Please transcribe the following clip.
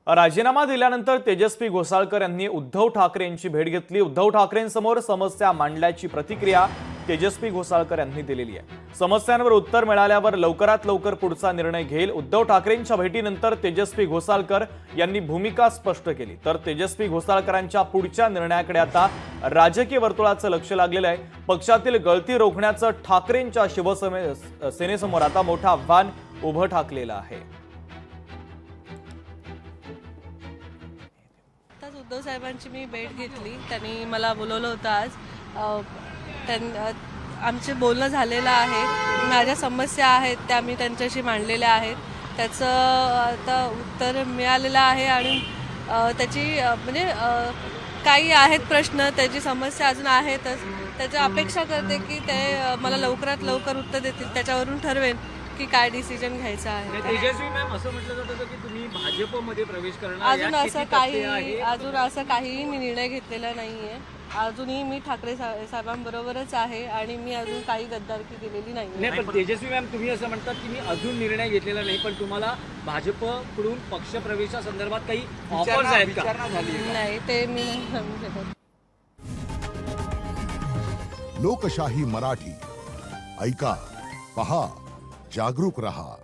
राजीनामा दिल्यानंतर तेजस्वी घोसाळकर यांनी उद्धव ठाकरे यांची भेट घेतली। उद्धव ठाकरेंसमोर समस्या मांडल्याची प्रतिक्रिया तेजस्वी घोसाळकर यांनी दिलेली आहे। समस्यांवर उत्तर मिळाल्यावर लवकरात लवकर पुढचा निर्णय घेईल। उद्धव ठाकरेंच्या भेटीनंतर तेजस्वी घोसाळकर यांनी भूमिका स्पष्ट केली। तर तेजस्वी घोसाळकरांच्या पुढच्या निर्णयाकडे आता राजकीय वर्तुळाचं लक्ष लागलेलं आहे। पक्षातील गळती रोखण्याचं ठाकरेंच्या शिवसेनेसमोर आता मोठं आव्हान उभं ठाकलेलं आहे। उद्धव साहेबांची मी भेट घेतली। त्यांनी मला बोलवलं होतं आज। आमचे बोलणं झालेलं आहे। माझ्या समस्या आहेत त्या मी त्यांच्याशी मांडलेल्या आहेत। त्याचं आता उत्तर मिळालेलं आहे आणि त्याची म्हणजे काही आहेत प्रश्न, त्याची समस्या अजून आहेतच। त्याची अपेक्षा करते की ते मला लवकरात लवकर उत्तर देतील, त्याच्यावरून ठरवेन की काय डिसिजन घ्यायचा आहे। तेजस्वी मॅम, असं म्हटलं जातं की तुम्ही भाजपमध्ये प्रवेश करणार, अजून असं काहीही मी निर्णय घेतलेला नाहीये। अजूनही मी ठाकरे साहेबांबरोबरच आहे आणि मी अजून काही गद्दारकी केलेली नाही। पण तेजस्वी मॅम, तुम्ही असं म्हणतात की मी अजून निर्णय घेतलेला नाही, पण तुम्हाला भाजपकडून पक्ष प्रवेशासंदर्भात काही ऑफर्स आहेत का? नाही, ते मी नाही सांगू शकत। लोकशाही मराठी ऐका, पहा, जागरूक रहा।